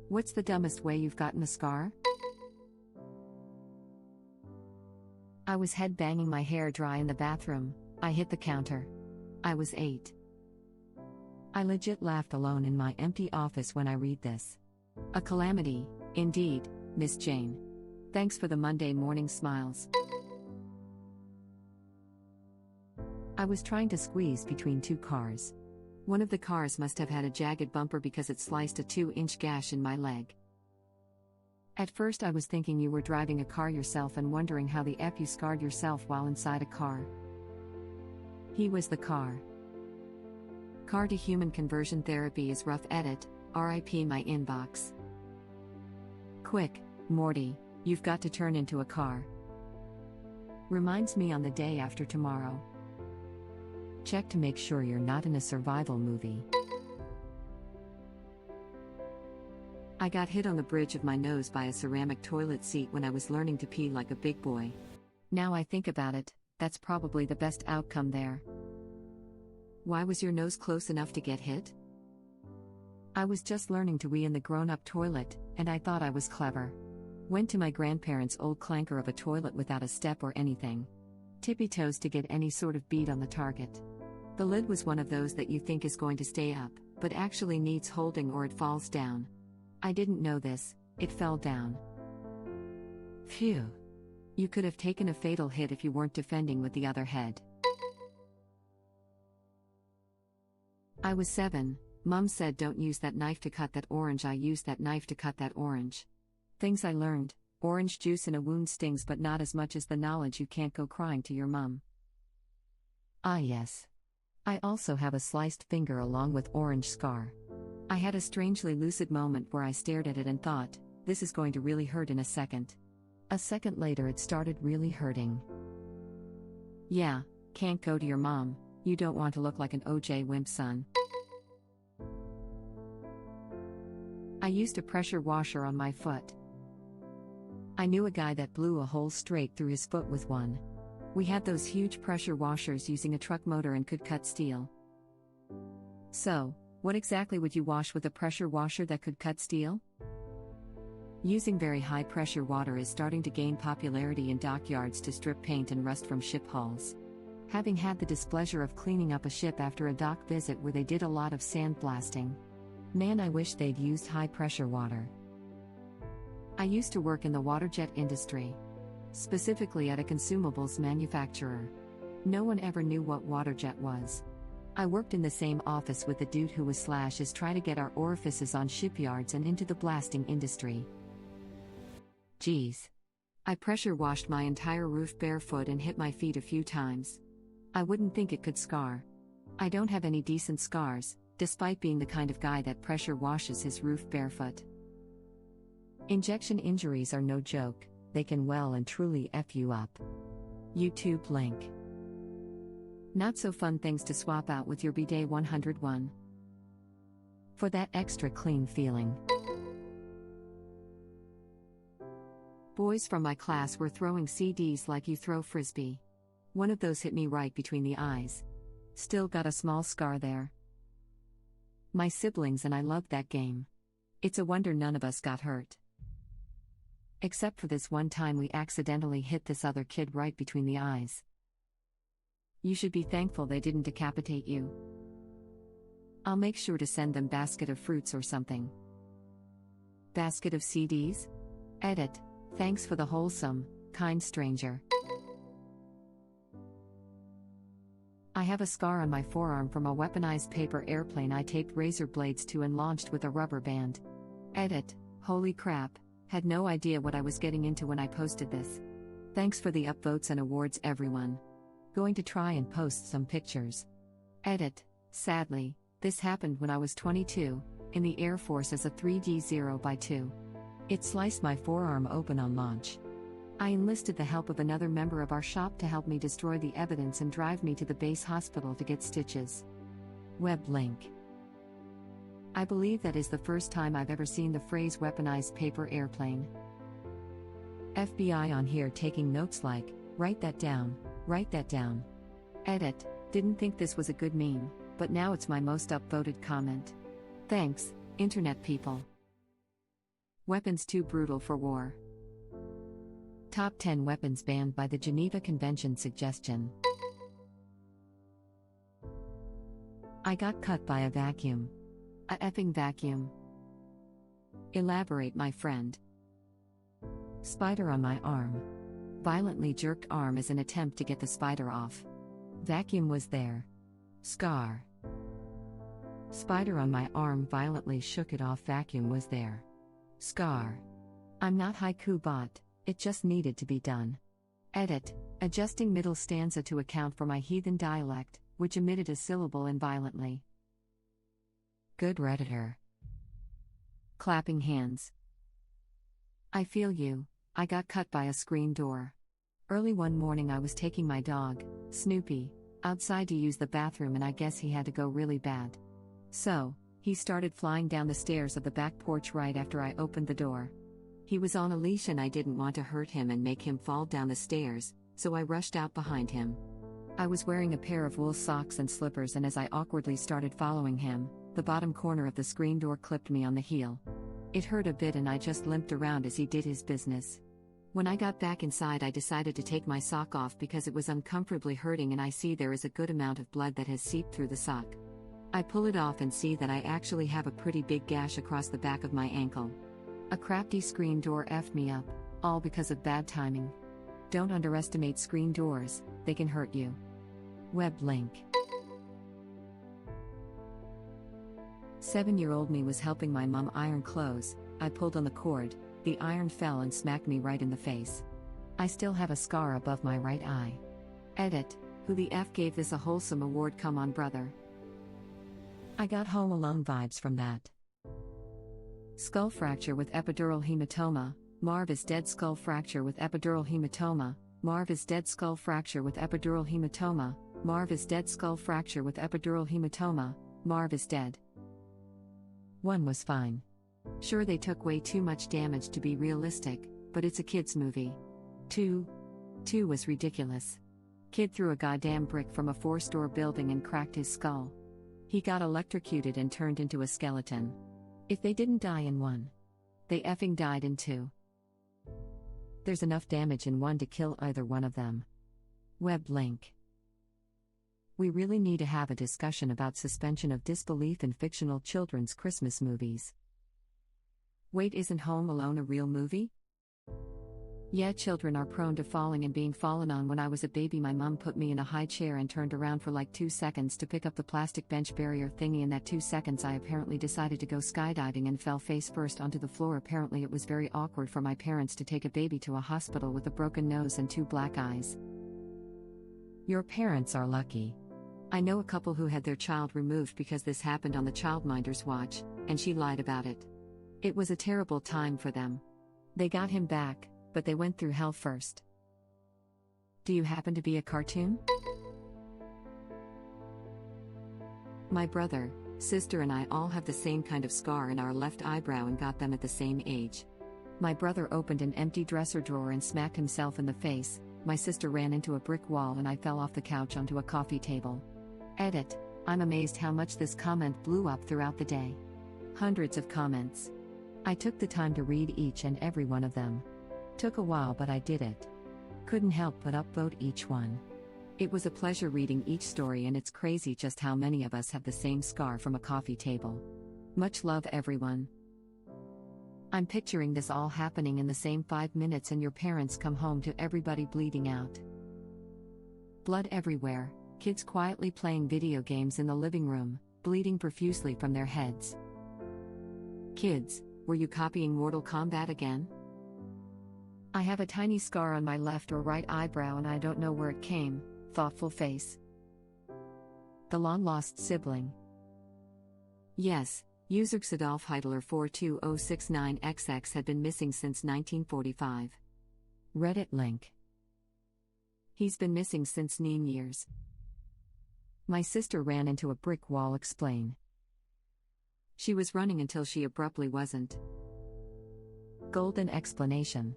What's the dumbest way you've gotten a scar? I was head-banging my hair dry in the bathroom. I hit the counter. I was 8. I legit laughed alone in my empty office when I read this. A calamity, indeed, Miss Jane. Thanks for the Monday morning smiles. I was trying to squeeze between two cars. One of the cars must have had a jagged bumper because it sliced a 2-inch gash in my leg. At first I was thinking you were driving a car yourself and wondering how the F you scarred yourself while inside a car. He was the car. Car to human conversion therapy is rough edit, RIP my inbox. Quick, Morty, you've got to turn into a car. Reminds me on the day after tomorrow. Check to make sure you're not in a survival movie. I got hit on the bridge of my nose by a ceramic toilet seat when I was learning to pee like a big boy. Now I think about it, that's probably the best outcome there. Why was your nose close enough to get hit? I was just learning to wee in the grown-up toilet, and I thought I was clever. Went to my grandparents' old clanker of a toilet without a step or anything. Tippy toes to get any sort of bead on the target. The lid was one of those that you think is going to stay up, but actually needs holding or it falls down. I didn't know this, it fell down. Phew. You could have taken a fatal hit if you weren't defending with the other head. I was 7, Mum said don't use that knife to cut that orange. I used that knife to cut that orange. Things I learned: orange juice in a wound stings but not as much as the knowledge you can't go crying to your mum. Ah yes. I also have a sliced finger along with orange scar. I had a strangely lucid moment where I stared at it and thought, this is going to really hurt in a second. A second later it started really hurting. Yeah, can't go to your mom, you don't want to look like an OJ wimp son. I used a pressure washer on my foot. I knew a guy that blew a hole straight through his foot with one. We had those huge pressure washers using a truck motor and could cut steel. So, what exactly would you wash with a pressure washer that could cut steel? Using very high pressure water is starting to gain popularity in dockyards to strip paint and rust from ship hulls. Having had the displeasure of cleaning up a ship after a dock visit where they did a lot of sandblasting. Man, I wish they'd used high pressure water. I used to work in the water jet industry. Specifically at a consumables manufacturer. No one ever knew what water jet was. I worked in the same office with the dude who was / try to get our orifices on shipyards and into the blasting industry. Geez. I pressure washed my entire roof barefoot and hit my feet a few times. I wouldn't think it could scar. I don't have any decent scars, despite being the kind of guy that pressure washes his roof barefoot. Injection injuries are no joke, they can well and truly F you up. YouTube link. Not so fun things to swap out with your bidet 101. For that extra clean feeling. Boys from my class were throwing CDs like you throw frisbee. One of those hit me right between the eyes. Still got a small scar there. My siblings and I loved that game. It's a wonder none of us got hurt. Except for this one time we accidentally hit this other kid right between the eyes. You should be thankful they didn't decapitate you. I'll make sure to send them basket of fruits or something. Basket of CDs? Edit. Thanks for the wholesome, kind stranger. I have a scar on my forearm from a weaponized paper airplane I taped razor blades to and launched with a rubber band. Edit. Holy crap. Had no idea what I was getting into when I posted this. Thanks for the upvotes and awards everyone. Going to try and post some pictures. Edit. Sadly, this happened when I was 22, in the Air Force as a 3D 0x2. It sliced my forearm open on launch. I enlisted the help of another member of our shop to help me destroy the evidence and drive me to the base hospital to get stitches. Web link. I believe that is the first time I've ever seen the phrase weaponized paper airplane. FBI on here taking notes like, write that down, write that down. Edit, didn't think this was a good meme, but now it's my most upvoted comment. Thanks, internet people. Weapons too brutal for war. Top 10 weapons banned by the Geneva Convention suggestion. I got cut by a vacuum. A effing vacuum. Elaborate, my friend. Spider on my arm. Violently jerked arm as an attempt to get the spider off. Vacuum was there. Scar. Spider on my arm, violently shook it off. Vacuum was there. Scar. I'm not haiku bot, it just needed to be done. Edit. Adjusting middle stanza to account for my heathen dialect, which omitted a syllable and violently. Good Redditor. Clapping hands. I feel you, I got cut by a screen door. Early one morning I was taking my dog, Snoopy, outside to use the bathroom, and I guess he had to go really bad. So, he started flying down the stairs of the back porch right after I opened the door. He was on a leash and I didn't want to hurt him and make him fall down the stairs, so I rushed out behind him. I was wearing a pair of wool socks and slippers, and as I awkwardly started following him, the bottom corner of the screen door clipped me on the heel. It hurt a bit and I just limped around as he did his business. When I got back inside I decided to take my sock off because it was uncomfortably hurting and I see there is a good amount of blood that has seeped through the sock. I pull it off and see that I actually have a pretty big gash across the back of my ankle. A crafty screen door effed me up, all because of bad timing. Don't underestimate screen doors, they can hurt you. Web link. 7-year-old me was helping my mom iron clothes. I pulled on the cord, the iron fell and smacked me right in the face. I still have a scar above my right eye. Edit. Who the F gave this a wholesome award? Come on, brother. I got Home Alone vibes from that. Skull fracture with epidural hematoma. Marv is dead. Skull fracture with epidural hematoma. Marv is dead. Skull fracture with epidural hematoma. Marv is dead. Skull fracture with epidural hematoma. Marv is dead. 1 was fine. Sure, they took way too much damage to be realistic, but it's a kids' movie. 2 was ridiculous. Kid threw a goddamn brick from a 4-story building and cracked his skull. He got electrocuted and turned into a skeleton. If they didn't die in 1, they effing died in 2. There's enough damage in 1 to kill either one of them. Web link. We really need to have a discussion about suspension of disbelief in fictional children's Christmas movies. Wait, isn't Home Alone a real movie? Yeah, children are prone to falling and being fallen on. When I was a baby, my mom put me in a high chair and turned around for like 2 seconds to pick up the plastic bench barrier thingy. In that 2 seconds, I apparently decided to go skydiving and fell face first onto the floor. Apparently, it was very awkward for my parents to take a baby to a hospital with a broken nose and 2 black eyes. Your parents are lucky. I know a couple who had their child removed because this happened on the childminder's watch, and she lied about it. It was a terrible time for them. They got him back, but they went through hell first. Do you happen to be a cartoon? My brother, sister and I all have the same kind of scar in our left eyebrow and got them at the same age. My brother opened an empty dresser drawer and smacked himself in the face. My sister ran into a brick wall and I fell off the couch onto a coffee table. Edit. I'm amazed how much this comment blew up throughout the day. Hundreds of comments. I took the time to read each and every one of them. Took a while, but I did it. Couldn't help but upvote each one. It was a pleasure reading each story, and it's crazy just how many of us have the same scar from a coffee table. Much love, everyone. I'm picturing this all happening in the same 5 minutes, and your parents come home to everybody bleeding out. Blood everywhere, kids quietly playing video games in the living room, bleeding profusely from their heads. Kids, were you copying Mortal Kombat again? I have a tiny scar on my left or right eyebrow and I don't know where it came. Thoughtful face. The long-lost sibling. Yes, user Xadolf Heidler 42069XX had been missing since 1945. Reddit link. He's been missing since Neen years. My sister ran into a brick wall. Explain. She was running until she abruptly wasn't. Golden explanation.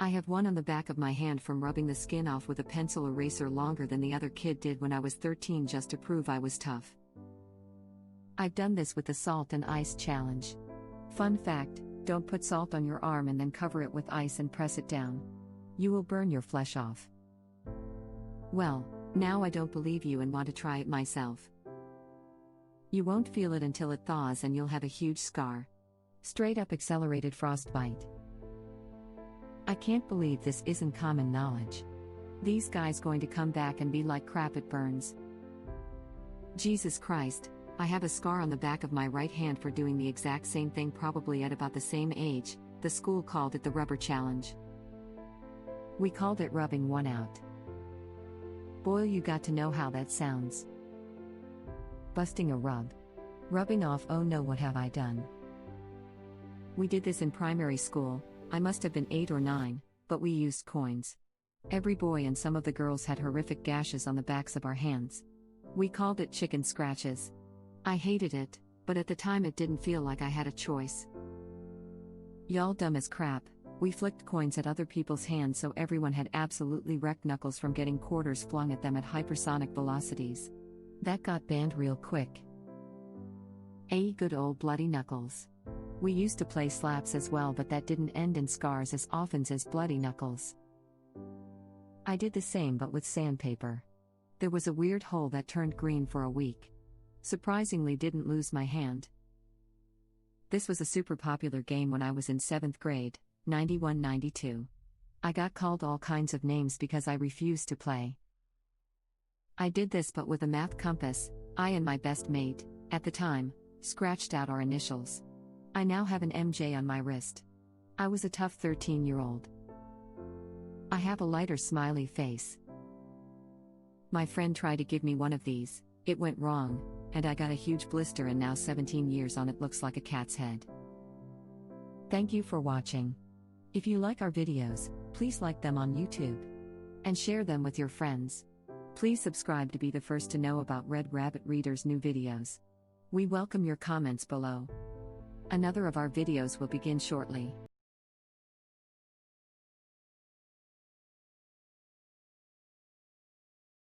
I have one on the back of my hand from rubbing the skin off with a pencil eraser longer than the other kid did when I was 13 just to prove I was tough. I've done this with the salt and ice challenge. Fun fact, don't put salt on your arm and then cover it with ice and press it down. You will burn your flesh off. Well, now I don't believe you and want to try it myself. You won't feel it until it thaws and you'll have a huge scar. Straight up accelerated frostbite. I can't believe this isn't common knowledge. These guys going to come back and be like crap, it burns. Jesus Christ, I have a scar on the back of my right hand for doing the exact same thing, probably at about the same age. The school called it the rubber challenge. We called it rubbing one out. Boy, you got to know how that sounds. Busting a rub. Rubbing off, oh no, what have I done? We did this in primary school. I must have been 8 or 9, but we used coins. Every boy and some of the girls had horrific gashes on the backs of our hands. We called it chicken scratches. I hated it, but at the time it didn't feel like I had a choice. Y'all dumb as crap, we flicked coins at other people's hands so everyone had absolutely wrecked knuckles from getting quarters flung at them at hypersonic velocities. That got banned real quick. Good old bloody knuckles. We used to play slaps as well, but that didn't end in scars as often as bloody knuckles. I did the same but with sandpaper. There was a weird hole that turned green for a week. Surprisingly didn't lose my hand. This was a super popular game when I was in 7th grade, 91-92. I got called all kinds of names because I refused to play. I did this but with a math compass. I and my best mate, at the time, scratched out our initials. I now have an MJ on my wrist. I was a tough 13-year-old. I have a lighter smiley face. My friend tried to give me one of these, it went wrong, and I got a huge blister and now 17 years on it looks like a cat's head. Thank you for watching. If you like our videos, please like them on YouTube. And share them with your friends. Please subscribe to be the first to know about Red Rabbit Reader's new videos. We welcome your comments below. Another of our videos will begin shortly.